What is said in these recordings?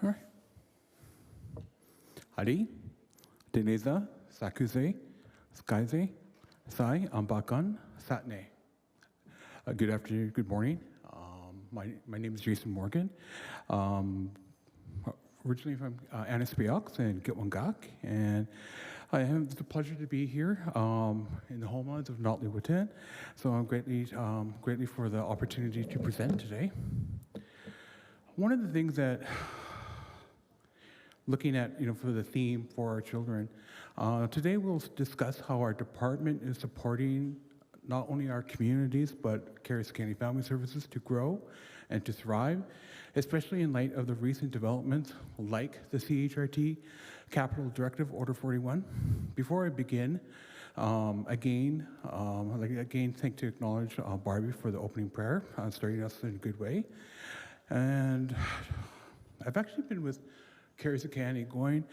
All right. Hari, Deneza, Sakuze, Skyze, Sai, Ambakan, Satne. Good afternoon, good morning. My name is Jason Morgan. Originally from Anaspiox and Gitwangak, and I have the pleasure to be here in the homelands of Notley Witten. So I'm greatly for the opportunity to present today. One of the things that, looking at, for the theme for our children, today we'll discuss how our department is supporting not only our communities, but Caris County Family Services to grow and to thrive, especially in light of the recent developments like the CHRT Capital Directive Order 41. Before I begin, again, thank to acknowledge Barbie for the opening prayer, starting us in a good way. And I've actually been with Caris County going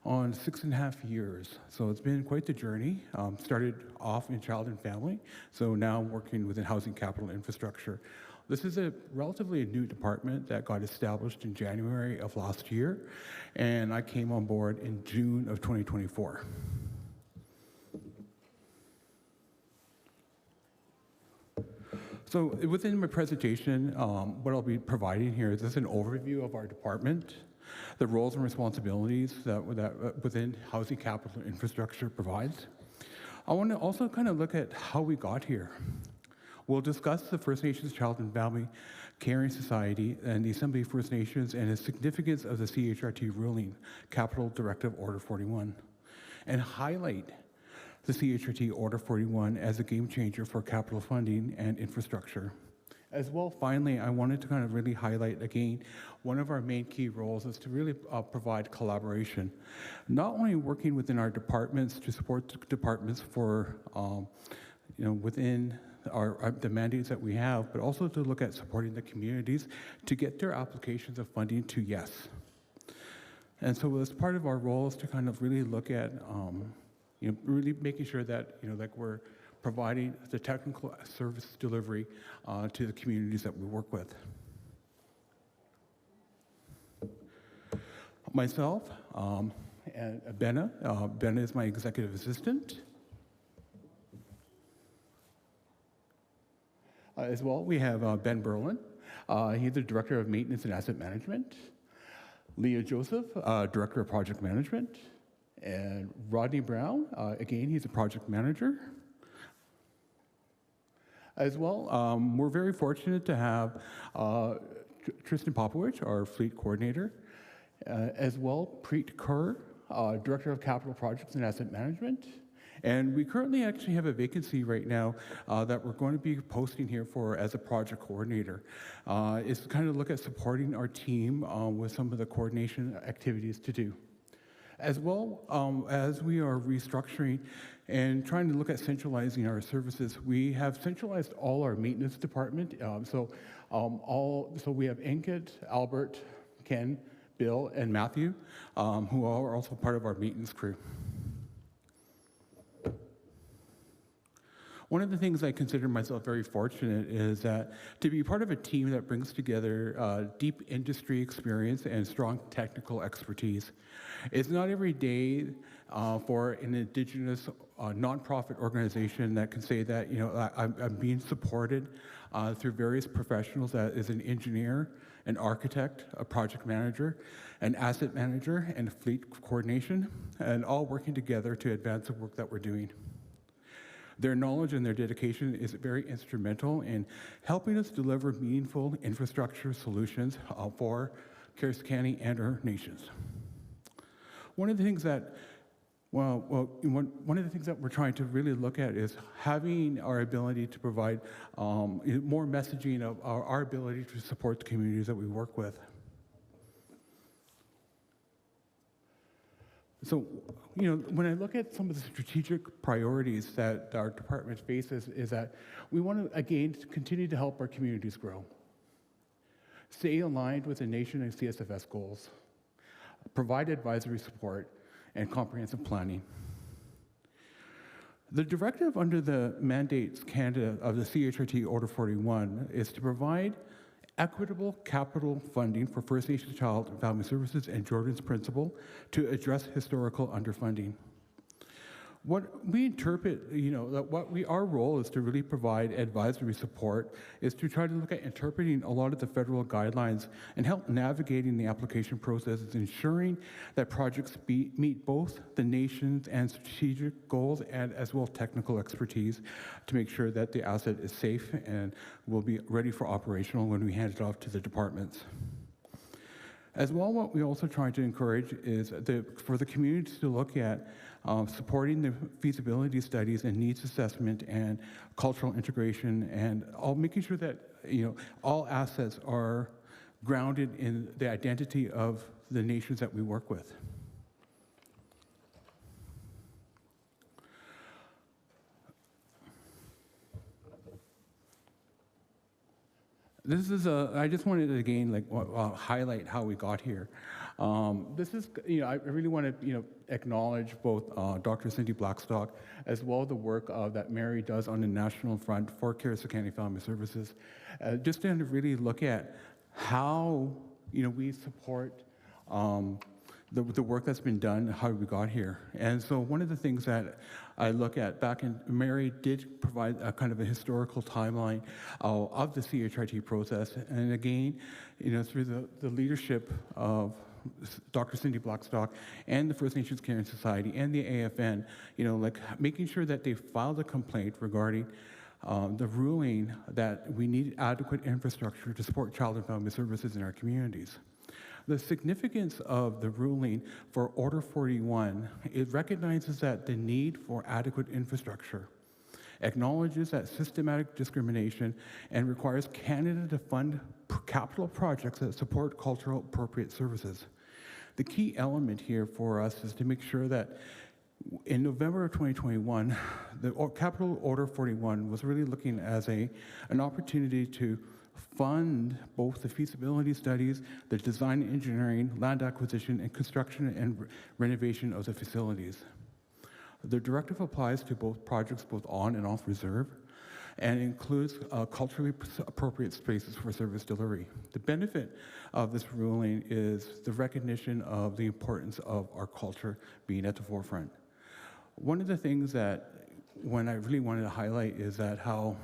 on 6.5 years. So it's been quite the journey. Started off in child and family, so now working within housing capital infrastructure. This is a relatively new department that got established in January of last year, and I came on board in June of 2024. So within my presentation, what I'll be providing here is just an overview of our department, the roles and responsibilities that within housing capital infrastructure provides. I want to also kind of look at how we got here. We'll discuss the First Nations Child and Family Caring Society and the Assembly of First Nations and the significance of the CHRT ruling, Capital Directive Order 41, and highlight the CHRT Order 41 as a game changer for capital funding and infrastructure. As well, finally, I wanted to kind of really highlight again, one of our main key roles is to really provide collaboration, not only working within our departments to support departments for, within the mandates that we have, but also to look at supporting the communities to get their applications of funding to yes. And so as part of our role is to kind of really look at, really making sure that, we're providing the technical service delivery to the communities that we work with. Myself and Benna. Benna is my executive assistant. As well, we have Ben Berlin. He's the Director of Maintenance and Asset Management. Leah Joseph, Director of Project Management. And Rodney Brown, again, he's a project manager. As well, we're very fortunate to have Tristan Popovich, our fleet coordinator. As well, Preet Kaur, Director of Capital Projects and Asset Management. And we currently actually have a vacancy right now that we're going to be posting here for as a project coordinator. Is to kind of look at supporting our team with some of the coordination activities to do. As well, as we are restructuring and trying to look at centralizing our services, we have centralized all our maintenance department. So we have Ankit, Albert, Ken, Bill, and Matthew, who are also part of our maintenance crew. One of the things I consider myself very fortunate is that to be part of a team that brings together deep industry experience and strong technical expertise. It's not every day for an Indigenous nonprofit organization that can say that, I'm being supported through various professionals that is an engineer, an architect, a project manager, an asset manager, and fleet coordination, and all working together to advance the work that we're doing. Their knowledge and their dedication is very instrumental in helping us deliver meaningful infrastructure solutions for Caris County and our nations. One of the things that we're trying to really look at is having our ability to provide more messaging of our ability to support the communities that we work with. So, when I look at some of the strategic priorities that our department faces is that we want to, again, continue to help our communities grow. Stay aligned with the nation and CSFS goals. Provide advisory support and comprehensive planning. The directive under the mandates Canada of the CHRT Order 41 is to provide equitable capital funding for First Nations Child and Family Services and Jordan's Principle to address historical underfunding. What we interpret, that our role is to really provide advisory support, is to try to look at interpreting a lot of the federal guidelines and help navigating the application processes, ensuring that projects meet both the nation's and strategic goals and as well technical expertise to make sure that the asset is safe and will be ready for operational when we hand it off to the departments. As well, what we also try to encourage is for the communities to look at supporting the feasibility studies and needs assessment and cultural integration, and making sure that all assets are grounded in the identity of the nations that we work with. This is I just wanted to again highlight how we got here. This is, I really want to, acknowledge both Dr. Cindy Blackstock as well the work that Mary does on the national front for Carissa County Family Services, just to really look at how, we support the work that's been done, how we got here. And so one of the things that I look at Mary did provide a kind of a historical timeline of the CHRT process. And again, through the leadership of Dr. Cindy Blackstock and the First Nations Caring Society and the AFN, making sure that they filed a complaint regarding the ruling that we need adequate infrastructure to support child and family services in our communities. The significance of the ruling for Order 41, it recognizes that the need for adequate infrastructure, acknowledges that systematic discrimination, and requires Canada to fund capital projects that support cultural appropriate services. The key element here for us is to make sure that in November of 2021, the Capital Order 41 was really looking as an opportunity to fund both the feasibility studies, the design engineering, land acquisition, and construction and renovation of the facilities. The directive applies to both projects both on and off reserve, and includes culturally appropriate spaces for service delivery. The benefit of this ruling is the recognition of the importance of our culture being at the forefront. One of the things that I really wanted to highlight is that how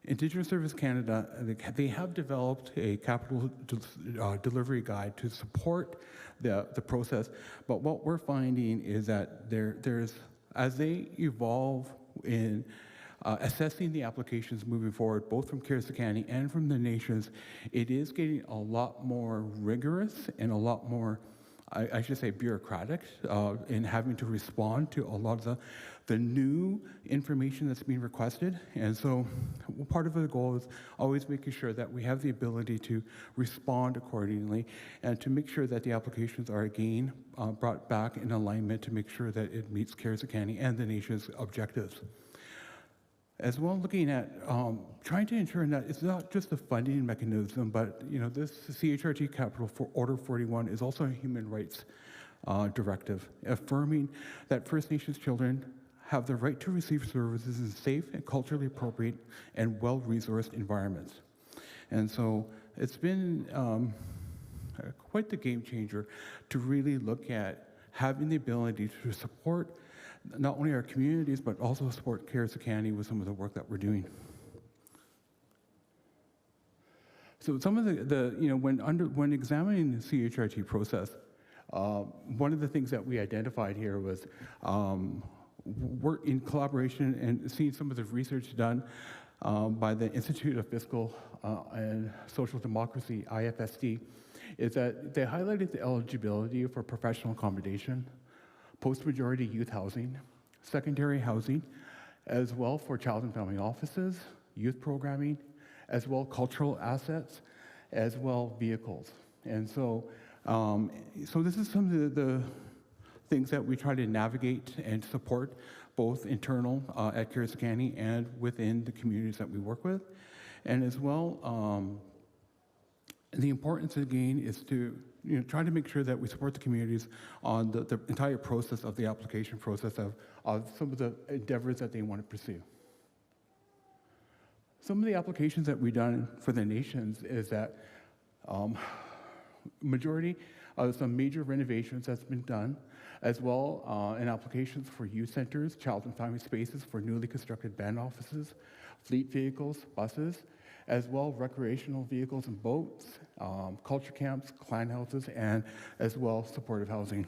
Indigenous Service Canada, they have developed a capital delivery guide to support the process, but what we're finding is that there's, as they evolve in assessing the applications moving forward, both from Carissa County and from the nations, it is getting a lot more rigorous and a lot more, I should say, bureaucratic in having to respond to a lot of the new information that's being requested. And so part of the goal is always making sure that we have the ability to respond accordingly and to make sure that the applications are again brought back in alignment to make sure that it meets Carissa County and the nation's objectives. As well, looking at trying to ensure that it's not just a funding mechanism, but this CHRT Capital for Order 41 is also a human rights directive, affirming that First Nations children have the right to receive services in safe and culturally appropriate and well-resourced environments. And so it's been quite the game changer to really look at having the ability to support not only our communities, but also support Carissa County with some of the work that we're doing. So some of when examining the CHRT process, one of the things that we identified here was work in collaboration and seeing some of the research done by the Institute of Fiscal and Social Democracy, IFSD, is that they highlighted the eligibility for professional accommodation, post-majority youth housing, secondary housing, as well for child and family offices, youth programming, as well cultural assets, as well vehicles. And so, so this is some of the things that we try to navigate and support, both internal at Carissa County and within the communities that we work with. And as well, the importance again is to try to make sure that we support the communities on the entire process of the application process of some of the endeavors that they want to pursue. Some of the applications that we've done for the nations is that majority of some major renovations that's been done, as well in applications for youth centers, child and family spaces for newly constructed band offices, fleet vehicles, buses, as well recreational vehicles and boats, culture camps, clan houses, and as well supportive housing.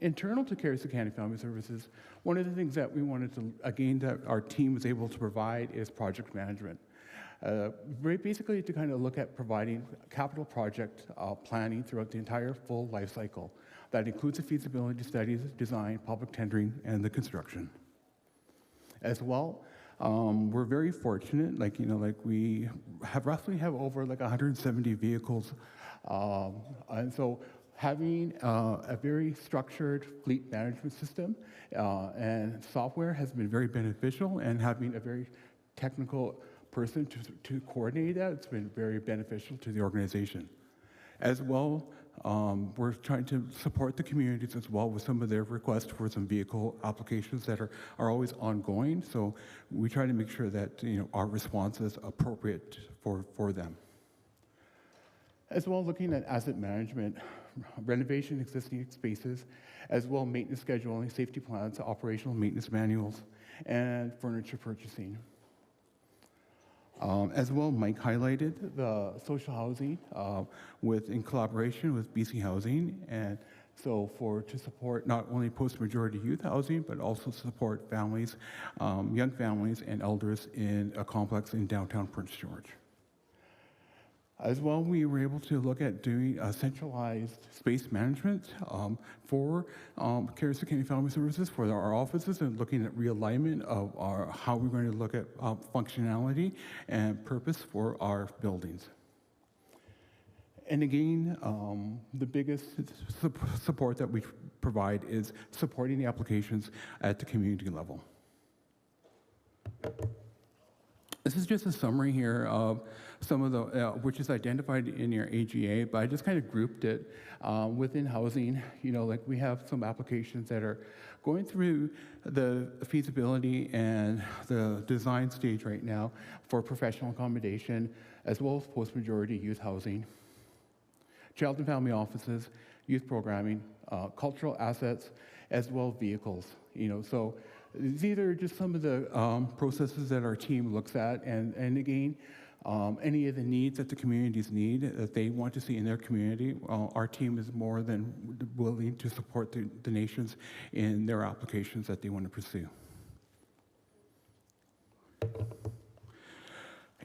Internal to Carson County Family Services, one of the things that we wanted to, again, that our team was able to provide is project management. Basically to kind of look at providing capital project planning throughout the entire full life cycle. That includes the feasibility studies, design, public tendering, and the construction. As well, we're very fortunate, like we have roughly over 170 vehicles, and so having a very structured fleet management system and software has been very beneficial, and having a very technical person to coordinate that, it's been very beneficial to the organization. As well, we're trying to support the communities as well with some of their requests for some vehicle applications that are always ongoing. So we try to make sure that our response is appropriate for them. As well, looking at asset management, renovation existing spaces, as well maintenance scheduling, safety plans, operational maintenance manuals, and furniture purchasing. As well, Mike highlighted the social housing in collaboration with BC Housing, and so to support not only post-majority youth housing, but also support families, young families and elders in a complex in downtown Prince George. As well, we were able to look at doing centralized space management for Carson County Family Services for our offices, and looking at realignment of how we're going to look at functionality and purpose for our buildings. And again, the biggest support that we provide is supporting the applications at the community level. This is just a summary here of some of the, which is identified in your AGA, but I just kind of grouped it within housing. Like we have some applications that are going through the feasibility and the design stage right now for professional accommodation, as well as post-majority youth housing, child and family offices, youth programming, cultural assets, as well as vehicles. So these are just some of the processes that our team looks at, and again, any of the needs that the communities need, that they want to see in their community, our team is more than willing to support the nations in their applications that they want to pursue.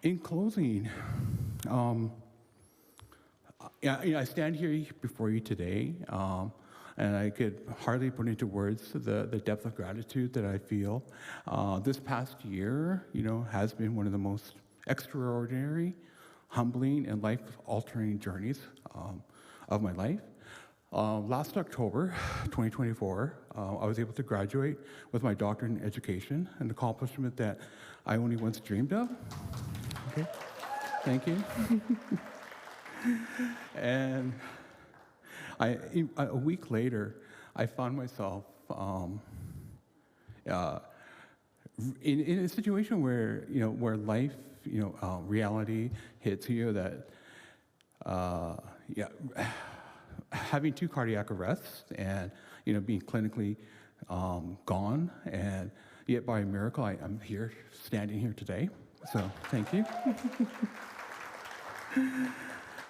In closing, I stand here before you today, and I could hardly put into words the depth of gratitude that I feel. This past year, has been one of the most extraordinary, humbling, and life-altering journeys of my life. Last October, 2024, I was able to graduate with my doctorate in education, an accomplishment that I only once dreamed of. Okay, thank you. And a week later, I found myself in a situation where where life, reality hits you. That having 2 cardiac arrests and being clinically gone, and yet by a miracle, I'm here, standing here today. So thank you.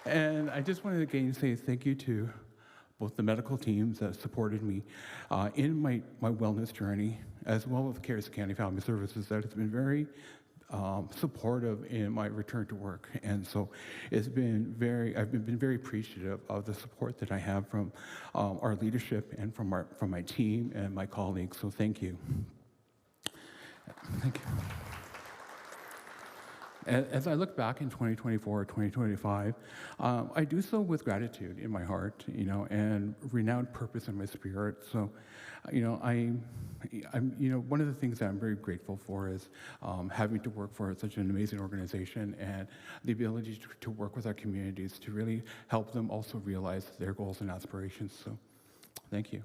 And I just wanted to again say thank you to both the medical teams that supported me in my wellness journey, as well as Carson County Family Services that has been very supportive in my return to work. And so I've been very appreciative of the support that I have from our leadership and from my team and my colleagues. So thank you. Thank you. As I look back in 2024, 2025, I do so with gratitude in my heart, and renowned purpose in my spirit. So, I'm one of the things that I'm very grateful for is having to work for such an amazing organization, and the ability to work with our communities to really help them also realize their goals and aspirations. So, thank you.